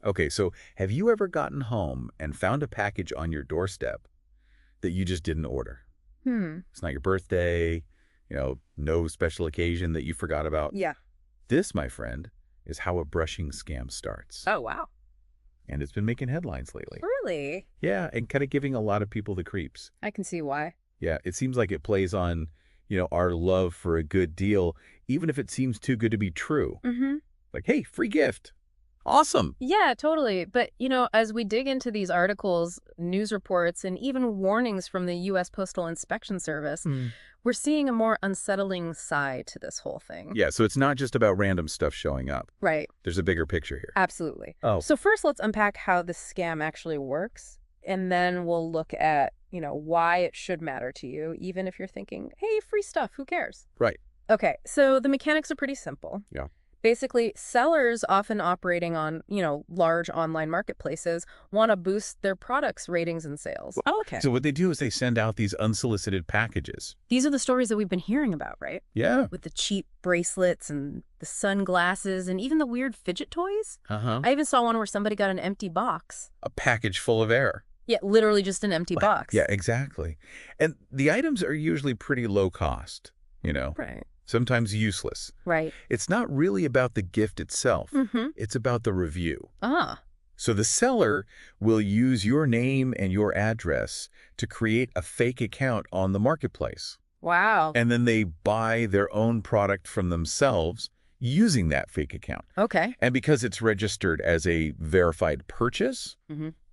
Okay, so have you ever gotten home and found a package on your doorstep that you just didn't order? It's not your birthday, no special occasion that you forgot about. Yeah. This, my friend, is how a brushing scam starts. Oh, wow. And it's been making headlines lately. Really? Yeah, and kind of giving a lot of people the creeps. I can see why. Yeah, it seems like it plays on, our love for a good deal, even if it seems too good to be true. Mm-hmm. Like, hey, free gift. Awesome. Yeah, totally. But, as we dig into these articles, news reports, and even warnings from the U.S. Postal Inspection Service, we're seeing a more unsettling side to this whole thing. Yeah, so it's not just about random stuff showing up. Right. There's a bigger picture here. Absolutely. Oh. So first, let's unpack how the scam actually works, and then we'll look at, why it should matter to you, even if you're thinking, hey, free stuff, who cares? Right. Okay, so the mechanics are pretty simple. Yeah. Basically, sellers often operating on, large online marketplaces want to boost their products' ratings and sales. Oh, okay. So what they do is they send out these unsolicited packages. These are the stories that we've been hearing about, right? Yeah. With the cheap bracelets and the sunglasses and even the weird fidget toys. Uh-huh. I even saw one where somebody got an empty box. A package full of air. Yeah, literally just an empty box. Yeah, exactly. And the items are usually pretty low cost, Right. sometimes useless. Right. It's not really about the gift itself. Mm-hmm. It's about the review. Ah. So the seller will use your name and your address to create a fake account on the marketplace. Wow. And then they buy their own product from themselves using that fake account. Okay. And because it's registered as a verified purchase,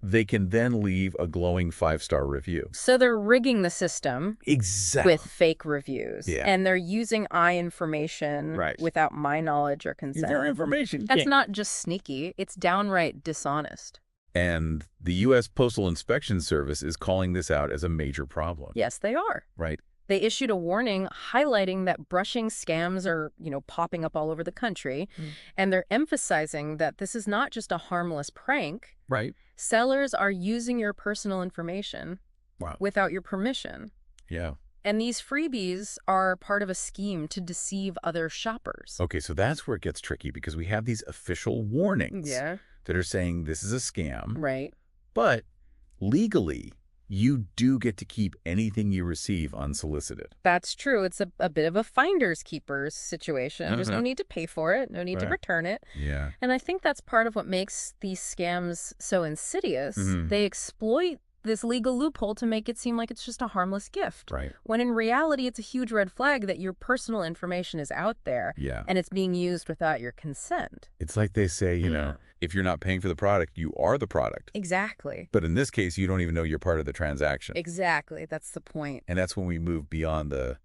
they can then leave a glowing 5-star review. So they're rigging the system Exactly. with fake reviews. Yeah. And they're using information without my knowledge or consent. Their information. That's not just sneaky. It's downright dishonest. And the U.S. Postal Inspection Service is calling this out as a major problem. Yes, they are. Right. They issued a warning highlighting that brushing scams are, popping up all over the country. And they're emphasizing that this is not just a harmless prank. Right. Sellers are using your personal information without your permission. Yeah. And these freebies are part of a scheme to deceive other shoppers. Okay, so that's where it gets tricky because we have these official warnings that are saying this is a scam. Right. But legally, you do get to keep anything you receive unsolicited. That's true. It's a bit of a finder's keepers situation. There's no need to pay for it, no need to return it. Yeah. And I think that's part of what makes these scams so insidious. They exploit this legal loophole to make it seem like it's just a harmless gift. Right. When in reality, it's a huge red flag that your personal information is out there. Yeah. And it's being used without your consent. It's like they say, if you're not paying for the product, you are the product. Exactly. But in this case, you don't even know you're part of the transaction. Exactly. That's the point. And that's when we move beyond the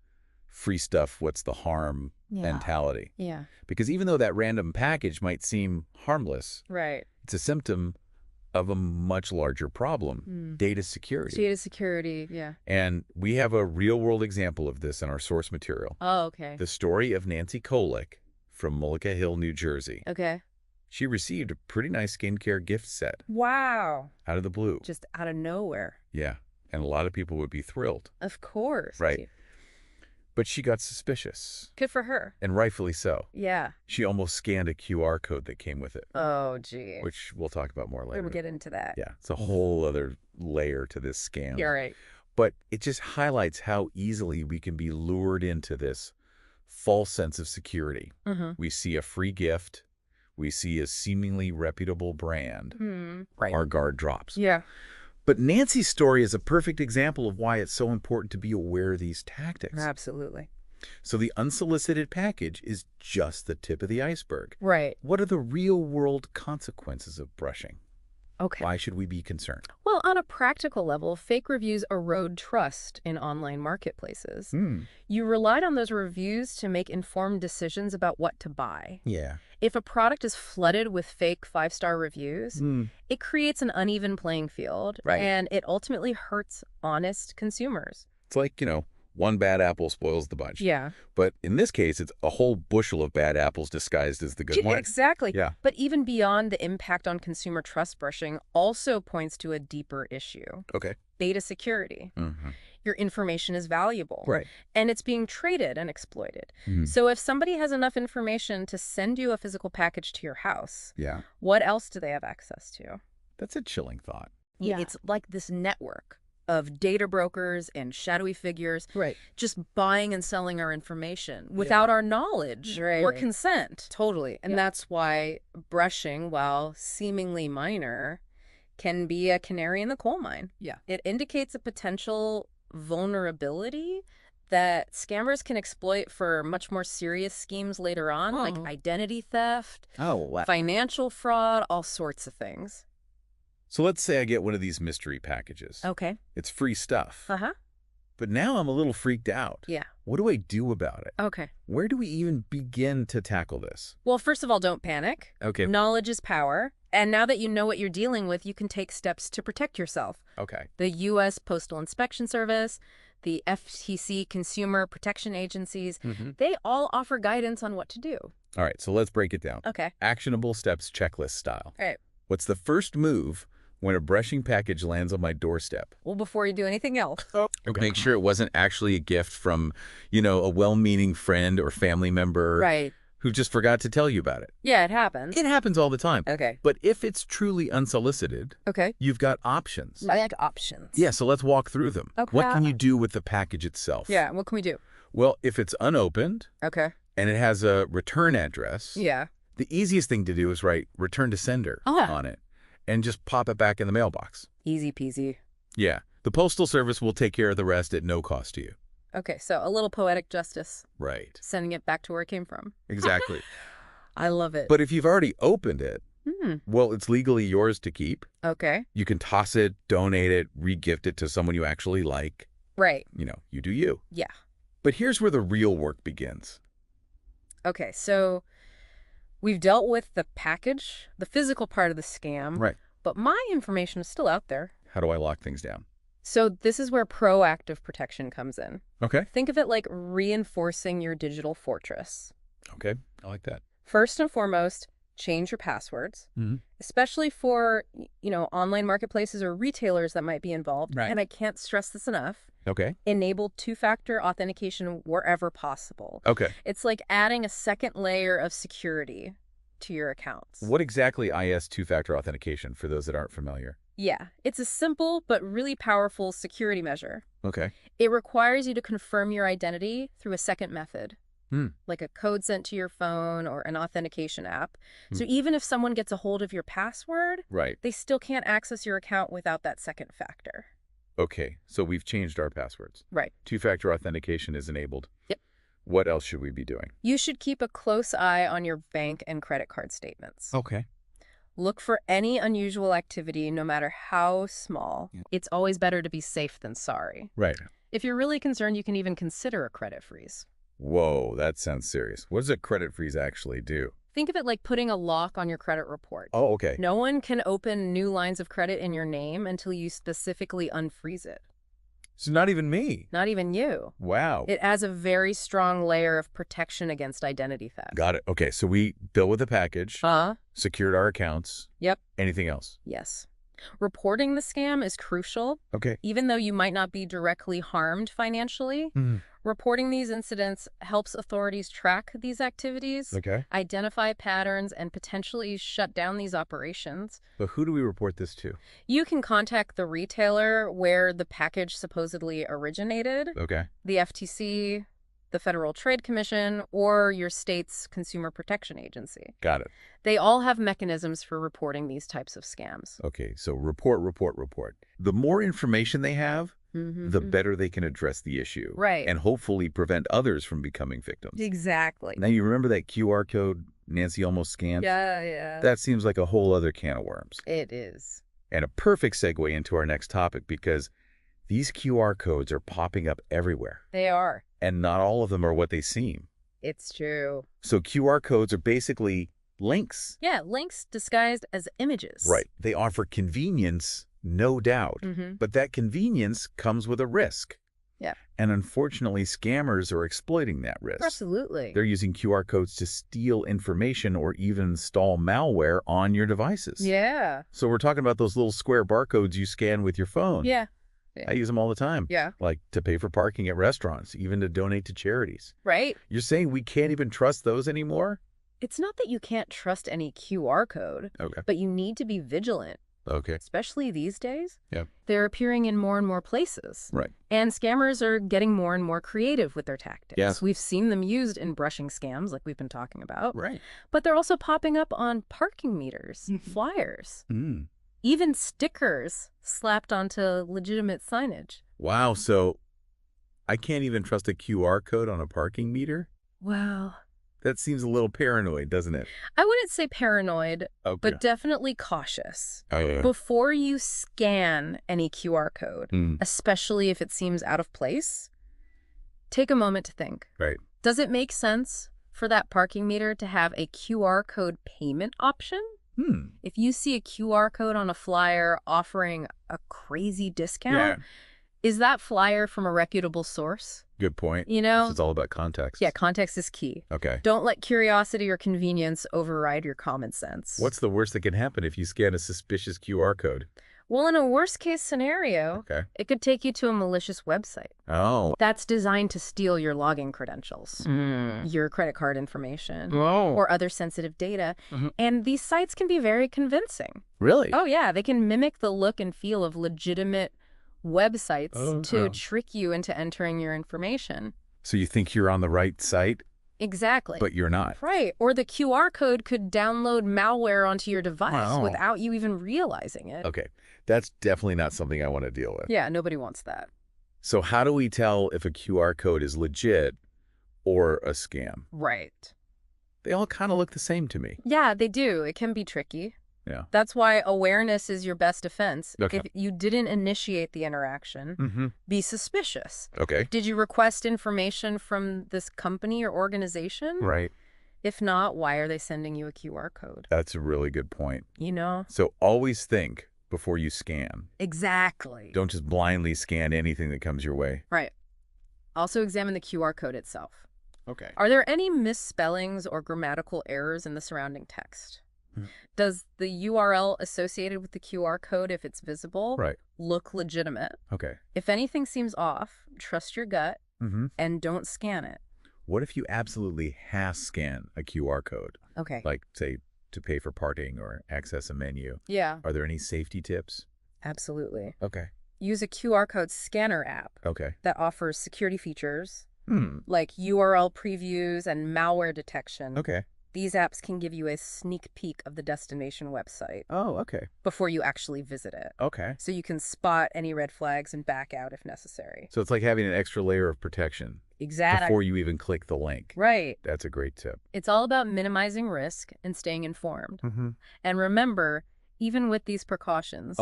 free stuff, what's the harm mentality. Yeah. Because even though that random package might seem harmless, Right. it's a symptom of a much larger problem, data security. Data security, yeah. And we have a real-world example of this in our source material. Oh, okay. The story of Nancy Kolick from Mullica Hill, New Jersey. Okay. She received a pretty nice skincare gift set. Wow. Out of the blue. Just out of nowhere. Yeah. And a lot of people would be thrilled. Of course. Right. But she got suspicious. Good for her. And rightfully so. Yeah. She almost scanned a QR code that came with it. Oh, gee. Which we'll talk about more later. We'll get into that. Yeah. It's a whole other layer to this scam. You're right. But it just highlights how easily we can be lured into this false sense of security. We see a free gift. We see a seemingly reputable brand. Right. Our guard drops. Yeah. But Nancy's story is a perfect example of why it's so important to be aware of these tactics. Absolutely. So the unsolicited package is just the tip of the iceberg. Right. What are the real-world consequences of brushing? Okay. Why should we be concerned? Well, on a practical level, fake reviews erode trust in online marketplaces. You relied on those reviews to make informed decisions about what to buy. Yeah. If a product is flooded with fake 5-star reviews, it creates an uneven playing field, and it ultimately hurts honest consumers. It's like, one bad apple spoils the bunch. Yeah. But in this case, it's a whole bushel of bad apples disguised as the good one. Exactly. Yeah. But even beyond the impact on consumer trust, brushing also points to a deeper issue. Okay. Data security. Your information is valuable. Right. And it's being traded and exploited. Mm. So if somebody has enough information to send you a physical package to your house, Yeah. what else do they have access to? That's a chilling thought. Yeah. It's like this network of data brokers and shadowy figures just buying and selling our information without our knowledge or consent. Totally. And that's why brushing, while seemingly minor, can be a canary in the coal mine. Yeah. It indicates a potential vulnerability that scammers can exploit for much more serious schemes later on, like identity theft, financial fraud, all sorts of things. So let's say I get one of these mystery packages. Okay. It's free stuff. Uh-huh. But now I'm a little freaked out. Yeah. What do I do about it? Okay. Where do we even begin to tackle this? Well, first of all, don't panic. Okay. Knowledge is power. And now that you know what you're dealing with, you can take steps to protect yourself. Okay. The U.S. Postal Inspection Service, the FTC Consumer Protection Agencies, they all offer guidance on what to do. All right, so let's break it down. Okay. Actionable steps checklist style. All right. What's the first move when a brushing package lands on my doorstep? Well, before you do anything else. Okay. Make sure it wasn't actually a gift from, a well-meaning friend or family member who just forgot to tell you about it. Yeah, it happens. It happens all the time. Okay. But if it's truly unsolicited, you've got options. I like options. Yeah, so let's walk through them. Okay. What can you do with the package itself? Yeah, what can we do? Well, if it's unopened Okay. and it has a return address, Yeah. the easiest thing to do is write return to sender on it and just pop it back in the mailbox. Easy peasy. Yeah. The Postal Service will take care of the rest at no cost to you. Okay, so a little poetic justice. Right. Sending it back to where it came from. Exactly. I love it. But if you've already opened it, well, it's legally yours to keep. Okay. You can toss it, donate it, re-gift it to someone you actually like. Right. You do you. Yeah. But here's where the real work begins. Okay, so we've dealt with the package, the physical part of the scam. Right. But my information is still out there. How do I lock things down? So this is where proactive protection comes in. Okay. Think of it like reinforcing your digital fortress. Okay. I like that. First and foremost, change your passwords, especially for, online marketplaces or retailers that might be involved. Right. And I can't stress this enough. Okay. Enable two-factor authentication wherever possible. Okay. It's like adding a second layer of security to your accounts. What exactly is two-factor authentication for those that aren't familiar? Yeah, it's a simple but really powerful security measure. Okay. It requires you to confirm your identity through a second method, like a code sent to your phone or an authentication app. So even if someone gets a hold of your password, they still can't access your account without that second factor. Okay, so we've changed our passwords. Right. Two-factor authentication is enabled. Yep. What else should we be doing? You should keep a close eye on your bank and credit card statements. Okay. Look for any unusual activity, no matter how small. Yeah. It's always better to be safe than sorry. Right. If you're really concerned, you can even consider a credit freeze. Whoa, that sounds serious. What does a credit freeze actually do? Think of it like putting a lock on your credit report. Oh, okay. No one can open new lines of credit in your name until you specifically unfreeze it. So not even me. Not even you. Wow. It adds a very strong layer of protection against identity theft. Got it. Okay, so we bill with a package, secured our accounts. Yep. Anything else? Yes. Reporting the scam is crucial. Okay. Even though you might not be directly harmed financially, reporting these incidents helps authorities track these activities, identify patterns, and potentially shut down these operations. But who do we report this to? You can contact the retailer where the package supposedly originated, the FTC, the Federal Trade Commission, or your state's Consumer Protection Agency. Got it. They all have mechanisms for reporting these types of scams. Okay, so report. The more information they have, the better they can address the issue. Right. And hopefully prevent others from becoming victims. Exactly. Now, you remember that QR code Nancy almost scanned? Yeah. That seems like a whole other can of worms. It is. And a perfect segue into our next topic, because these QR codes are popping up everywhere. They are. And not all of them are what they seem. It's true. So QR codes are basically links. Yeah, links disguised as images. Right. They offer convenience, no doubt. But that convenience comes with a risk. Yeah. And unfortunately, scammers are exploiting that risk. Absolutely. They're using QR codes to steal information or even install malware on your devices. Yeah. So we're talking about those little square barcodes you scan with your phone. Yeah. I use them all the time. Yeah. Like to pay for parking at restaurants, even to donate to charities. Right. You're saying we can't even trust those anymore? It's not that you can't trust any QR code, but you need to be vigilant. Okay. Especially these days. Yeah. They're appearing in more and more places. Right. And scammers are getting more and more creative with their tactics. Yes. We've seen them used in brushing scams like we've been talking about. Right. But they're also popping up on parking meters, flyers, even stickers slapped onto legitimate signage. Wow. So I can't even trust a QR code on a parking meter? Wow. That seems a little paranoid, doesn't it? I wouldn't say paranoid, but definitely cautious. Oh, yeah. Before you scan any QR code, especially if it seems out of place, take a moment to think. Right. Does it make sense for that parking meter to have a QR code payment option? If you see a QR code on a flyer offering a crazy discount, is that flyer from a reputable source? Good point. You know? It's all about context. Yeah, context is key. Okay. Don't let curiosity or convenience override your common sense. What's the worst that can happen if you scan a suspicious QR code? Well, in a worst-case snenario, it could take you to a malicious website. Oh. That's designed to steal your login credentials, your credit card information, or other sensitive data. And these sites can be very convincing. Really? Oh, yeah. They can mimic the look and feel of legitimate websites to trick you into entering your information. So you think you're on the right site? Exactly. But you're not. Right. Or the QR code could download malware onto your device without you even realizing it. Okay. That's definitely not something I want to deal with. Yeah, nobody wants that. So how do we tell if a QR code is legit or a scam? Right. They all kind of look the same to me. Yeah, they do. It can be tricky. Yeah. That's why awareness is your best defense. Okay. If you didn't initiate the interaction, be suspicious. Okay. Did you request information from this company or organization? Right. If not, why are they sending you a QR code? That's a really good point. You know? So always think before you scan. Exactly. Don't just blindly scan anything that comes your way. Right. Also examine the QR code itself. Okay. Are there any misspellings or grammatical errors in the surrounding text? Does the URL associated with the QR code, if it's visible, look legitimate? Okay. If anything seems off, trust your gut and don't scan it. What if you absolutely scan a QR code? Okay. Like, say, to pay for parking or access a menu. Yeah. Are there any safety tips? Absolutely. Okay. Use a QR code scanner app that offers security features like URL previews and malware detection. Okay. These apps can give you a sneak peek of the destination website. Oh, okay. Before you actually visit it. Okay. So you can spot any red flags and back out if necessary. So it's like having an extra layer of protection. Exactly. Before you even click the link. Right. That's a great tip. It's all about minimizing risk and staying informed. And remember, even with these precautions,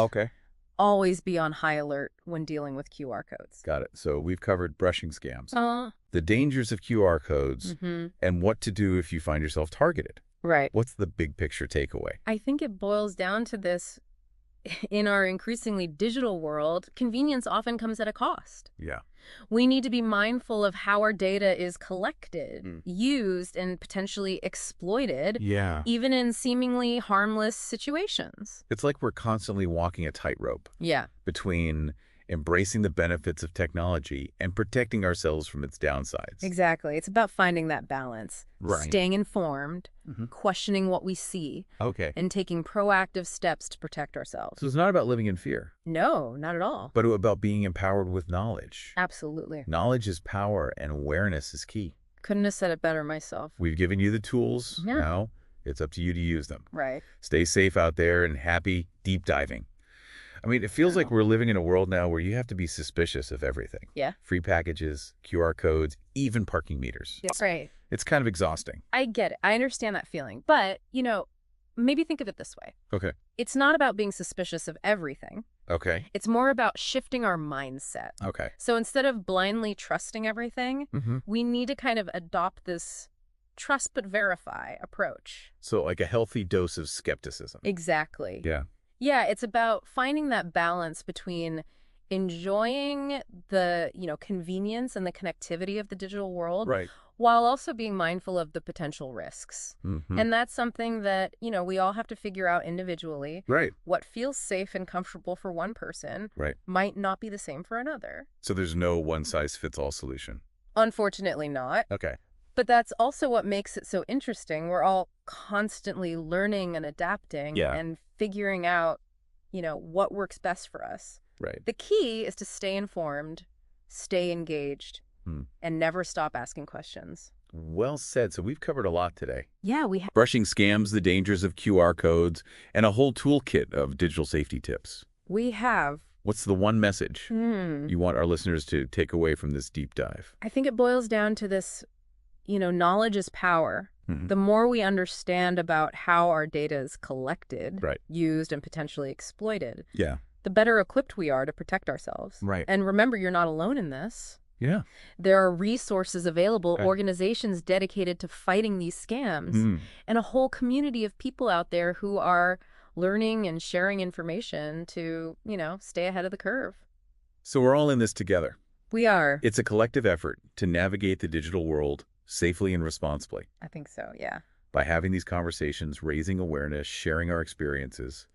always be on high alert when dealing with QR codes. Got it. So we've covered brushing scams, the dangers of QR codes, and what to do if you find yourself targeted. Right. What's the big picture takeaway? I think it boils down to this. In our increasingly digital world, convenience often comes at a cost. Yeah. We need to be mindful of how our data is collected, used, and potentially exploited, even in seemingly harmless situations. It's like we're constantly walking a tightrope between embracing the benefits of technology and protecting ourselves from its downsides. Exactly. It's about finding that balance, staying informed, questioning what we see, and taking proactive steps to protect ourselves. So it's not about living in fear. No, not at all. But about being empowered with knowledge. Absolutely. Knowledge is power, and awareness is key. Couldn't have said it better myself. We've given you the tools. Now it's up to you to use them. Right. Stay safe out there and happy deep diving. I mean, it feels like we're living in a world now where you have to be suspicious of everything. Yeah. Free packages, QR codes, even parking meters. That's right. It's kind of exhausting. I get it. I understand that feeling. But, you know, maybe think of it this way. Okay. It's not about being suspicious of everything. Okay. It's more about shifting our mindset. Okay. So instead of blindly trusting everything, we need to kind of adopt this trust but verify approach. So like a healthy dose of skepticism. Exactly. Yeah. Yeah, it's about finding that balance between enjoying the, convenience and the connectivity of the digital world while also being mindful of the potential risks. And that's something that, we all have to figure out individually. Right. What feels safe and comfortable for one person might not be the same for another. So there's no one-size-fits-all solution? Unfortunately not. Okay. But that's also what makes it so interesting. We're all constantly learning and adapting and figuring out, what works best for us. Right. The key is to stay informed, stay engaged, and never stop asking questions. Well said. So we've covered a lot today. Yeah, we have. Brushing scams, the dangers of QR codes, and a whole toolkit of digital safety tips. We have. What's the one message you want our listeners to take away from this deep dive? I think it boils down to this, knowledge is power. The more we understand about how our data is collected, used, and potentially exploited, the better equipped we are to protect ourselves. Right. And remember, you're not alone in this. Yeah. There are resources available, organizations dedicated to fighting these scams, and a whole community of people out there who are learning and sharing information to, stay ahead of the curve. So we're all in this together. We are. It's a collective effort to navigate the digital world safely and responsibly. I think so, yeah. By having these conversations, raising awareness, sharing our experiences,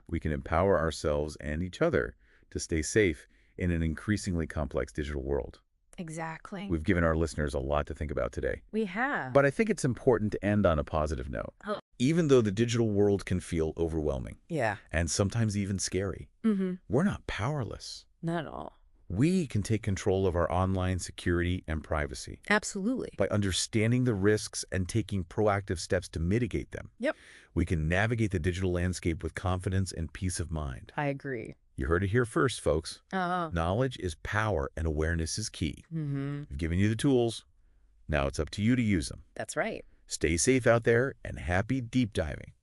we can empower ourselves and each other to stay safe in an increasingly complex digital world. Exactly. We've given our listeners a lot to think about today. We have. But I think it's important to end on a positive note. Even though the digital world can feel overwhelming and sometimes even scary, we're not powerless. Not at all. We can take control of our online security and privacy. Absolutely. By understanding the risks and taking proactive steps to mitigate them. Yep. We can navigate the digital landscape with confidence and peace of mind. I agree. You heard it here first, folks. Knowledge is power and awareness is key. We've given you the tools. Now it's up to you to use them. That's right. Stay safe out there and happy deep diving.